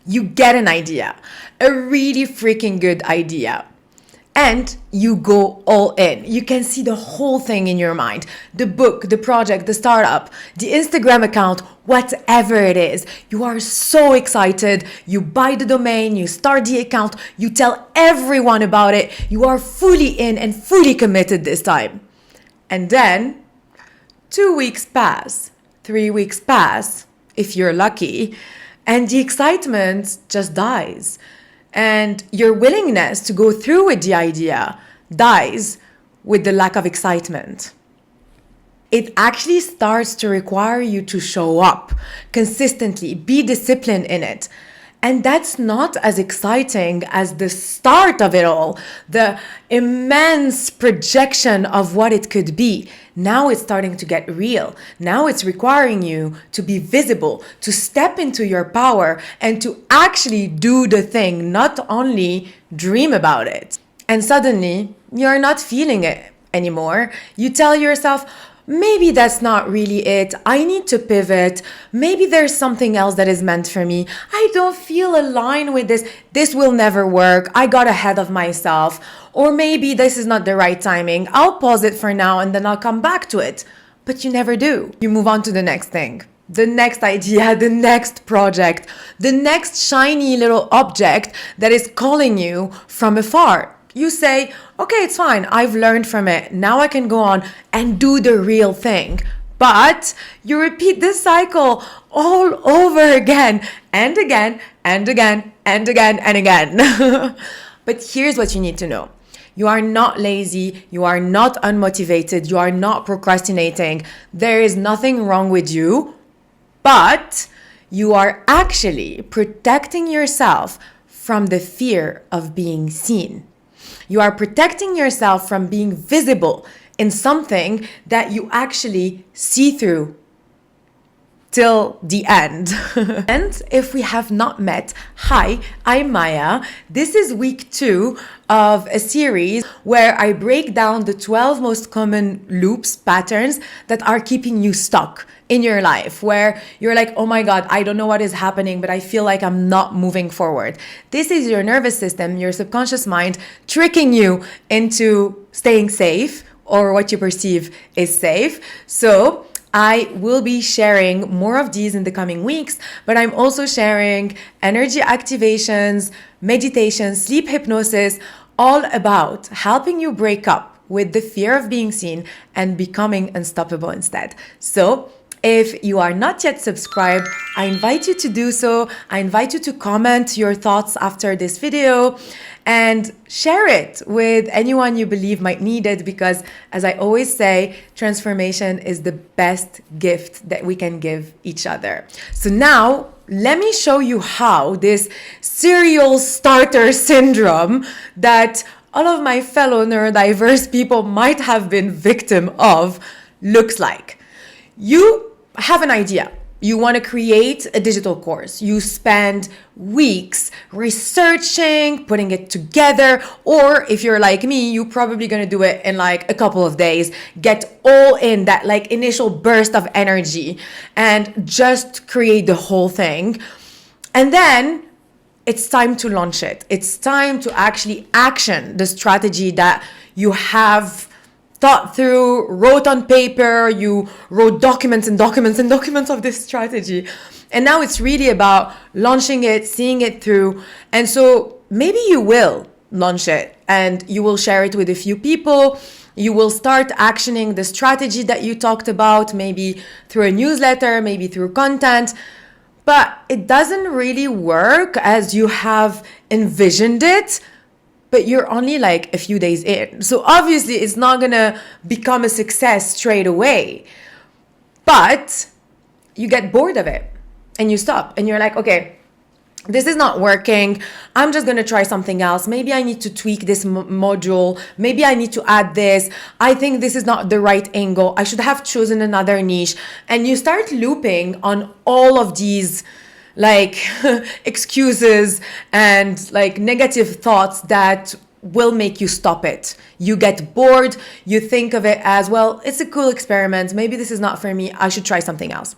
You get an idea, a really freaking good idea. And you go all in. You can see the whole thing in your mind. The book, the project, the startup, the Instagram account, whatever it is. You are so excited. You buy the domain, you start the account, you tell everyone about it. You are fully in and fully committed this time. And then 2 weeks pass, 3 weeks pass, if you're lucky, and the excitement just dies. And your willingness to go through with the idea dies with the lack of excitement. It actually starts to require you to show up consistently, be disciplined in it. And that's not as exciting as the start of it all, the immense projection of what it could be. Now it's starting to get real. Now it's requiring you to be visible, to step into your power, and to actually do the thing, not only dream about it. And suddenly, you're not feeling it anymore. You tell yourself, maybe that's not really it. I need to pivot. Maybe there's something else that is meant for me. I don't feel aligned with this. This will never work. I got ahead of myself. Or maybe this is not the right timing. I'll pause it for now and then I'll come back to it. But you never do. You move on to the next thing, the next idea, the next project, the next shiny little object that is calling you from afar. You say, okay, it's fine. I've learned from it. Now I can go on and do the real thing. But you repeat this cycle all over again and again and again and again and again. But here's what you need to know. You are not lazy. You are not unmotivated. You are not procrastinating. There is nothing wrong with you, but you are actually protecting yourself from the fear of being seen. You are protecting yourself from being visible in something that you actually see through till the end. And if we have not met, hi, I'm Maya. This is week 2 of a series where I break down the 12 most common loops, patterns that are keeping you stuck in your life, where you're like, oh my God, I don't know what is happening, but I feel like I'm not moving forward. This is your nervous system, your subconscious mind tricking you into staying safe, or what you perceive is safe. So I will be sharing more of these in the coming weeks, but I'm also sharing energy activations, meditation, sleep hypnosis, all about helping you break up with the fear of being seen and becoming unstoppable instead. So if you are not yet subscribed, I invite you to do so. I invite you to comment your thoughts after this video and share it with anyone you believe might need it, because as I always say, transformation is the best gift that we can give each other. So now let me show you how this serial starter syndrome that all of my fellow neurodiverse people might have been victim of looks like. You have an idea. You want to create a digital course. You spend weeks researching, putting it together, or if you're like me, you're probably going to do it in like a couple of days, get all in that like initial burst of energy and just create the whole thing. And then it's time to launch it. It's time to actually action the strategy that you have thought through, wrote on paper, you wrote documents and documents and documents of this strategy. And now it's really about launching it, seeing it through. And so maybe you will launch it and you will share it with a few people. You will start actioning the strategy that you talked about, maybe through a newsletter, maybe through content. But it doesn't really work as you have envisioned it, but you're only like a few days in. So obviously it's not gonna become a success straight away, but you get bored of it and you stop and you're like, okay, this is not working. I'm just gonna try something else. Maybe I need to tweak this module. Maybe I need to add this. I think this is not the right angle. I should have chosen another niche. And you start looping on all of these like excuses and like negative thoughts that will make you stop it. You get bored. You think of it as, well, it's a cool experiment. Maybe this is not for me. I should try something else.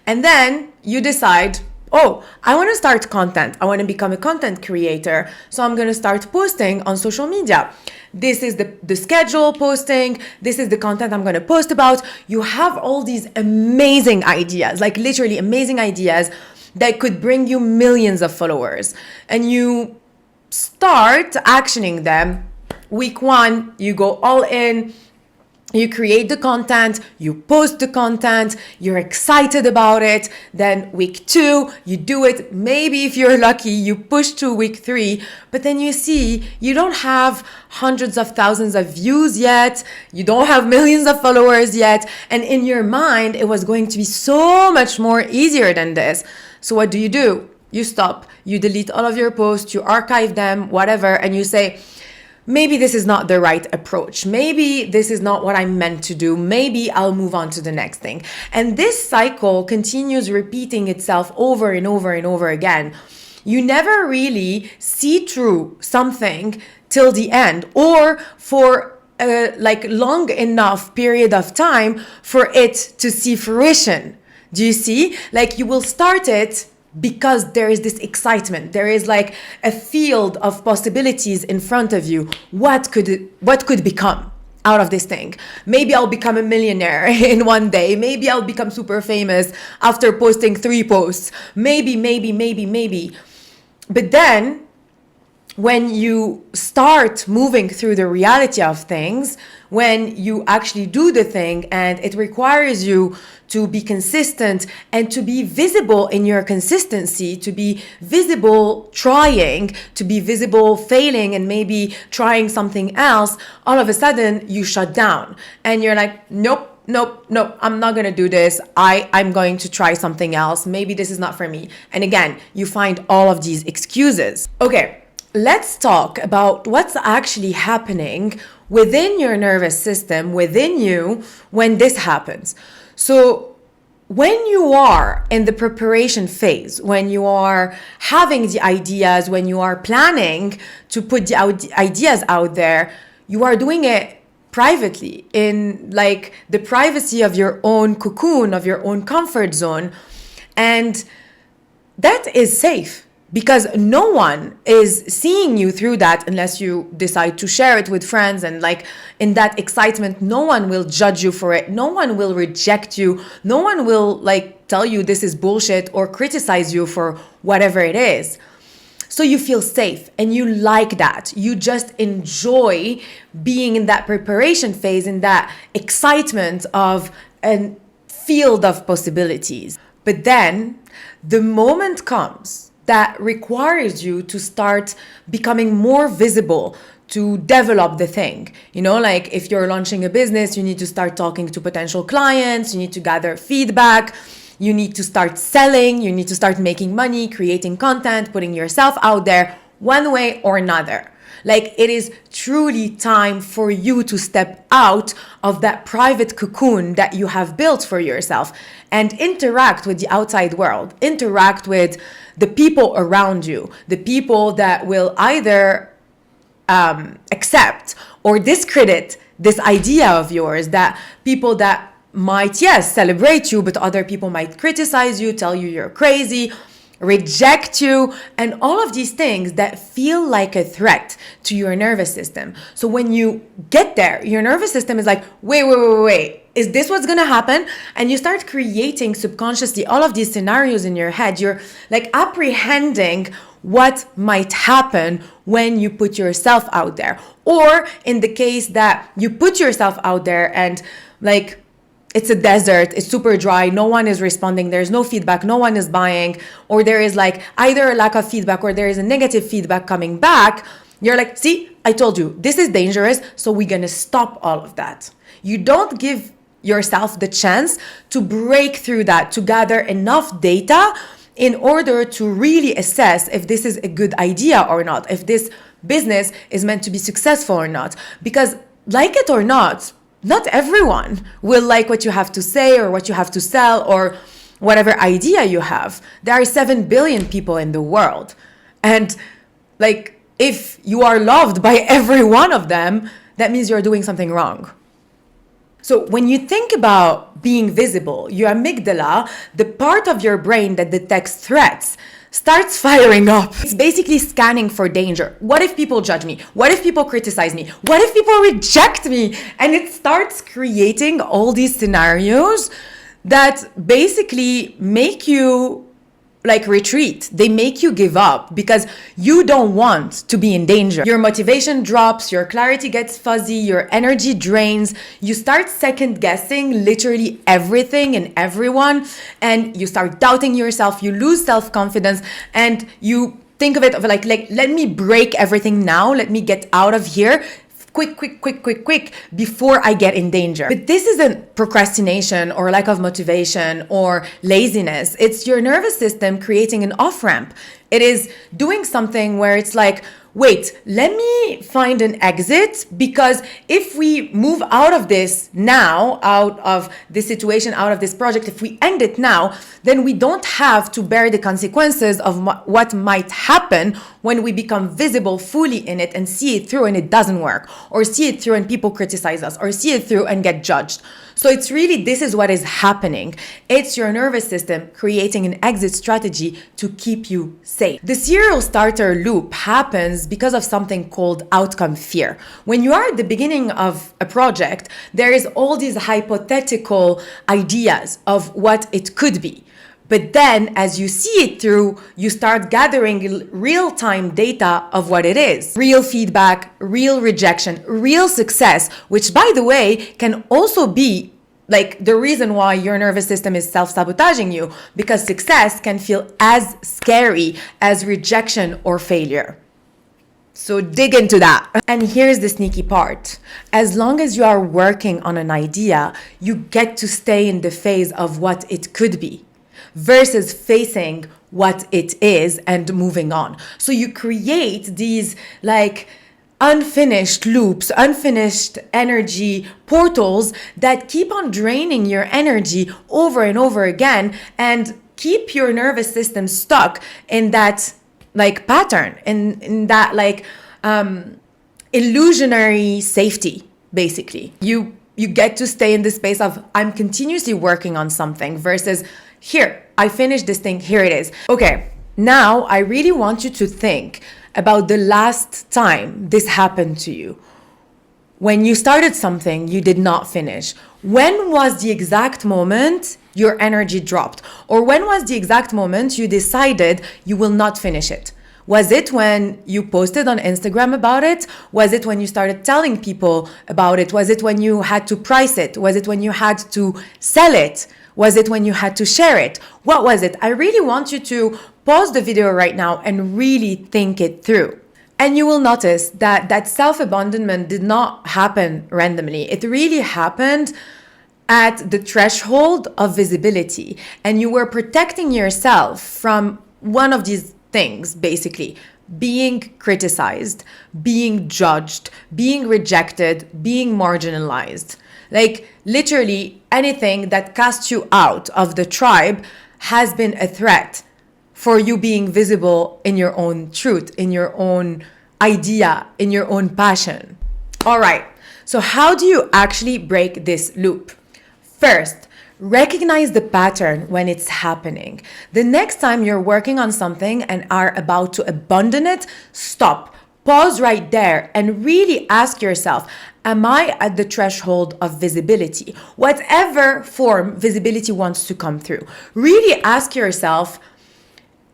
And then you decide Oh, I want to start content. I want to become a content creator. So I'm going to start posting on social media. This is the schedule posting. This is the content I'm going to post about. You have all these amazing ideas, like literally amazing ideas that could bring you millions of followers. And you start actioning them. Week 1, you go all in. You create the content, you post the content, you're excited about it. Then week 2, you do it. Maybe if you're lucky, you push to week 3, but then you see you don't have hundreds of thousands of views yet. You don't have millions of followers yet. And in your mind, it was going to be so much more easier than this. So what do? You stop, you delete all of your posts, you archive them, whatever, and you say, maybe this is not the right approach. Maybe this is not what I'm meant to do. Maybe I'll move on to the next thing. And this cycle continues repeating itself over and over and over again. You never really see through something till the end, or for a long enough period of time for it to see fruition. Do you see? Like, you will start it because there is this excitement. There is like a field of possibilities in front of you. What could become out of this thing? Maybe I'll become a millionaire in one day. Maybe I'll become super famous after posting 3 posts. Maybe. But then when you start moving through the reality of things, when you actually do the thing and it requires you to be consistent and to be visible in your consistency, to be visible trying, to be visible failing and maybe trying something else, all of a sudden you shut down and you're like, nope, I'm not going to do this. I'm going to try something else. Maybe this is not for me. And again, you find all of these excuses. Okay, let's talk about what's actually happening within your nervous system, within you, when this happens. So when you are in the preparation phase, when you are having the ideas, when you are planning to put the ideas out there, you are doing it privately, in like the privacy of your own cocoon, of your own comfort zone. And that is safe, because no one is seeing you through that unless you decide to share it with friends. And like in that excitement, no one will judge you for it. No one will reject you. No one will like tell you this is bullshit or criticize you for whatever it is. So you feel safe and you like that. You just enjoy being in that preparation phase, in that excitement of a field of possibilities. But then the moment comes that requires you to start becoming more visible, to develop the thing. You know, like if you're launching a business, you need to start talking to potential clients, you need to gather feedback, you need to start selling, you need to start making money, creating content, putting yourself out there one way or another. Like, it is truly time for you to step out of that private cocoon that you have built for yourself and interact with the outside world, interact with the people around you, the people that will either accept or discredit this idea of yours, that people that might, yes, celebrate you, but other people might criticize you, tell you you're crazy, reject you, and all of these things that feel like a threat to your nervous system. So when you get there, your nervous system is like, wait, is this what's gonna happen? And you start creating subconsciously all of these scenarios in your head. You're like apprehending what might happen when you put yourself out there. Or in the case that you put yourself out there and like, it's a desert, it's super dry, no one is responding, there's no feedback, no one is buying, or there is like either a lack of feedback or there is a negative feedback coming back, you're like, see, I told you, this is dangerous, so we're gonna stop all of that. You don't give yourself the chance to break through that, to gather enough data in order to really assess if this is a good idea or not, if this business is meant to be successful or not. Because like it or not everyone will like what you have to say or what you have to sell or whatever idea you have. There are 7 billion people in the world. And like, if you are loved by every one of them, that means you're doing something wrong. So when you think about being visible, your amygdala, the part of your brain that detects threats, starts firing up. It's basically scanning for danger. What if people judge me? What if people criticize me? What if people reject me? And it starts creating all these scenarios that basically make you like retreat. They make you give up because you don't want to be in danger. Your motivation drops, your clarity gets fuzzy, your energy drains. You start second guessing literally everything and everyone, and you start doubting yourself. You lose self-confidence, and you think of it of like let me break everything now. Let me get out of here. Quick, before I get in danger. But this isn't procrastination or lack of motivation or laziness. It's your nervous system creating an off-ramp. It is doing something where it's like, wait, let me find an exit, because if we move out of this now, out of this situation, out of this project, if we end it now, then we don't have to bear the consequences of what might happen when we become visible fully in it and see it through and it doesn't work, or see it through and people criticize us, or see it through and get judged. So it's really, this is what is happening. It's your nervous system creating an exit strategy to keep you safe. The serial starter loop happens because of something called outcome fear. When you are at the beginning of a project, there is all these hypothetical ideas of what it could be. But then as you see it through, you start gathering real-time data of what it is. Real feedback, real rejection, real success, which by the way, can also be like the reason why your nervous system is self-sabotaging you, because success can feel as scary as rejection or failure. So dig into that. And here's the sneaky part. As long as you are working on an idea, you get to stay in the phase of what it could be, versus facing what it is and moving on. So you create these like unfinished loops, unfinished energy portals that keep on draining your energy over and over again, and keep your nervous system stuck in that like pattern, in that like illusionary safety. Basically, you get to stay in the space of I'm continuously working on something, versus here, I finished this thing, here it is. Okay, now I really want you to think about the last time this happened to you. When you started something you did not finish. When was the exact moment your energy dropped? Or when was the exact moment you decided you will not finish it? Was it when you posted on Instagram about it? Was it when you started telling people about it? Was it when you had to price it? Was it when you had to sell it? Was it when you had to share it? What was it? I really want you to pause the video right now and really think it through. And you will notice that self-abandonment did not happen randomly. It really happened at the threshold of visibility. And you were protecting yourself from one of these things, basically. Being criticized, being judged, being rejected, being marginalized. Like literally anything that casts you out of the tribe has been a threat for you being visible in your own truth, in your own idea, in your own passion. All right, so how do you actually break this loop? First, recognize the pattern when it's happening. The next time you're working on something and are about to abandon it, stop. Pause right there and really ask yourself, am I at the threshold of visibility? Whatever form visibility wants to come through. Really ask yourself,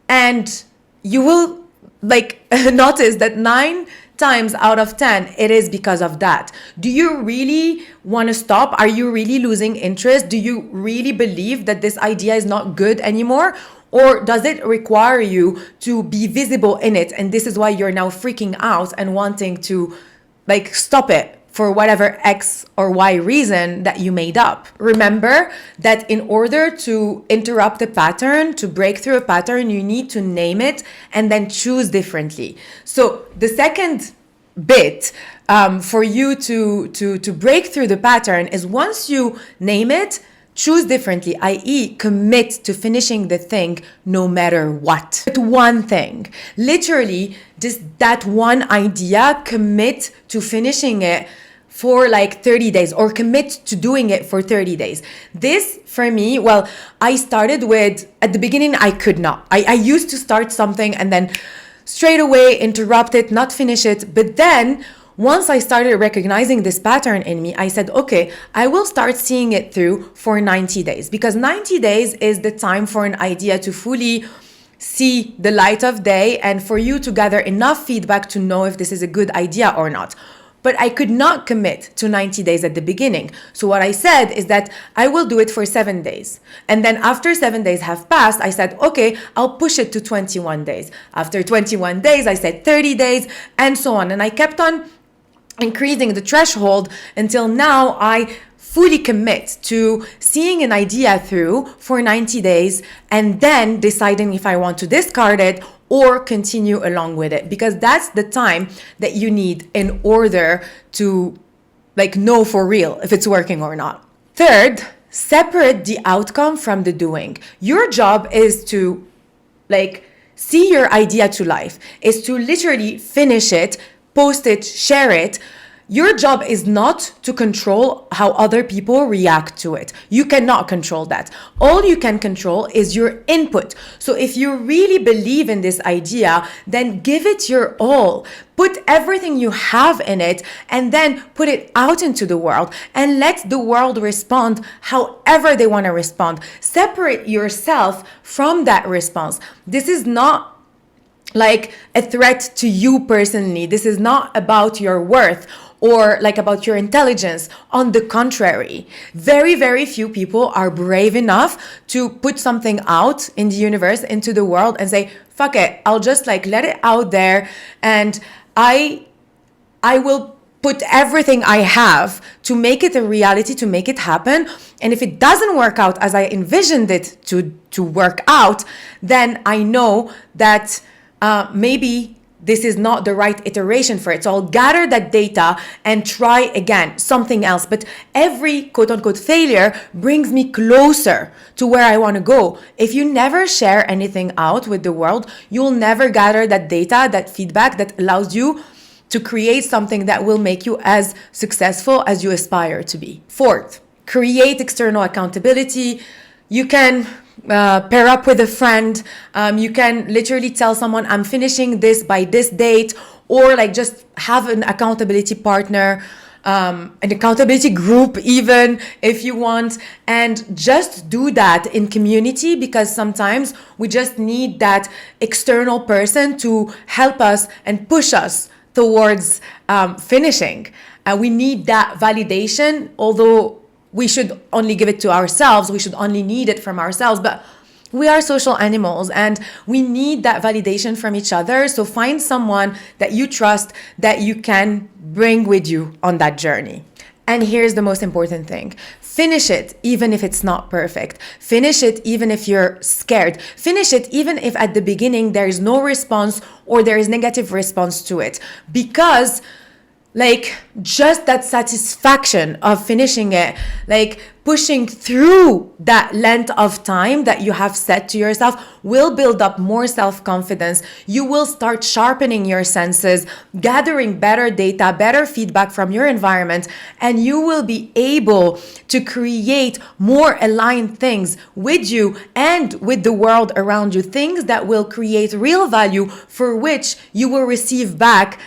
and you will notice that 9 times out of 10, it is because of that. Do you really want to stop? Are you really losing interest? Do you really believe that this idea is not good anymore? Or does it require you to be visible in it? And this is why you're now freaking out and wanting to stop it for whatever X or Y reason that you made up. Remember that in order to interrupt a pattern, to break through a pattern, you need to name it and then choose differently. So the second bit for you to break through the pattern is once you name it, choose differently, i.e. commit to finishing the thing no matter what. But one thing, literally just that one idea, commit to finishing it for like 30 days or commit to doing it for 30 days. This for me, well, I started with, at the beginning, I could not. I used to start something and then straight away interrupt it, not finish it. But then once I started recognizing this pattern in me, I said, okay, I will start seeing it through for 90 days, because 90 days is the time for an idea to fully see the light of day and for you to gather enough feedback to know if this is a good idea or not. But I could not commit to 90 days at the beginning. So what I said is that I will do it for 7 days. And then after 7 days have passed, I said, okay, I'll push it to 21 days. After 21 days, I said 30 days, and so on. And I kept on increasing the threshold until now I fully commit to seeing an idea through for 90 days and then deciding if I want to discard it or continue along with it, because that's the time that you need in order to like know for real if it's working or not. Third, separate the outcome from the doing. Your job is to like see your idea to life, is to literally finish it, post it, share it. Your job is not to control how other people react to it. You cannot control that. All you can control is your input. So if you really believe in this idea, then give it your all. Put everything you have in it and then put it out into the world and let the world respond however they want to respond. Separate yourself from that response. This is not like a threat to you personally. This is not about your worth or like about your intelligence. On the contrary, very, very few people are brave enough to put something out in the universe, into the world, and say, fuck it, I'll just like let it out there and I will put everything I have to make it a reality, to make it happen. And if it doesn't work out as I envisioned it to work out, then I know that maybe this is not the right iteration for it. So I'll gather that data and try again, something else. But every quote unquote failure brings me closer to where I want to go. If you never share anything out with the world, you'll never gather that data, that feedback that allows you to create something that will make you as successful as you aspire to be. Fourth, create external accountability. You can pair up with a friend. You can literally tell someone, I'm finishing this by this date, or like just have an accountability partner, an accountability group even if you want, and just do that in community, because sometimes we just need that external person to help us and push us towards finishing. We need that validation, although we should only give it to ourselves. We should only need it from ourselves. But we are social animals and we need that validation from each other. So find someone that you trust, that you can bring with you on that journey. And here's the most important thing. Finish it even if it's not perfect. Finish it even if you're scared. Finish it even if at the beginning there is no response or there is negative response to it. Because like just that satisfaction of finishing it, like pushing through that length of time that you have set to yourself, will build up more self-confidence. You will start sharpening your senses, gathering better data, better feedback from your environment, and you will be able to create more aligned things with you and with the world around you, things that will create real value for which you will receive back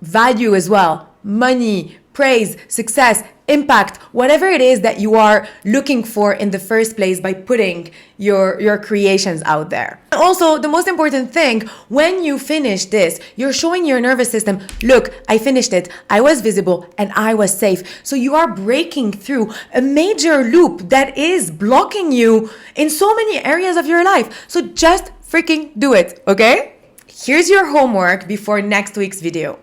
value as well. Money, praise, success, impact, whatever it is that you are looking for in the first place by putting your creations out there. Also, the most important thing, when you finish this, you're showing your nervous system, look, I finished it, I was visible, and I was safe. So you are breaking through a major loop that is blocking you in so many areas of your life. So just freaking do it, okay? Here's your homework before next week's video.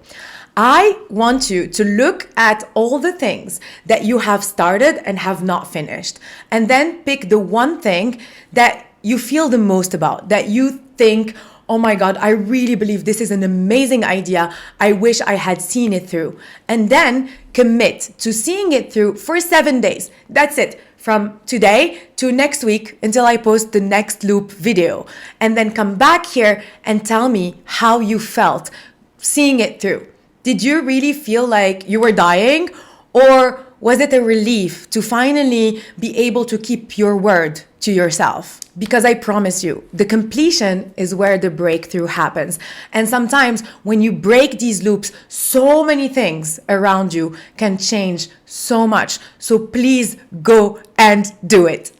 I want you to look at all the things that you have started and have not finished, and then pick the one thing that you feel the most about, that you think, oh my God, I really believe this is an amazing idea. I wish I had seen it through. And then commit to seeing it through for 7 days. That's it. From today to next week until I post the next loop video. And then come back here and tell me how you felt seeing it through. Did you really feel like you were dying? Or was it a relief to finally be able to keep your word to yourself? Because I promise you, the completion is where the breakthrough happens. And sometimes when you break these loops, so many things around you can change so much. So please go and do it.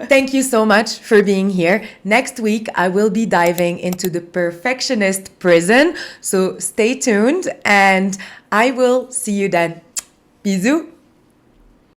Thank you so much for being here. Next week, I will be diving into the perfectionist prison. So stay tuned and I will see you then. Bisous.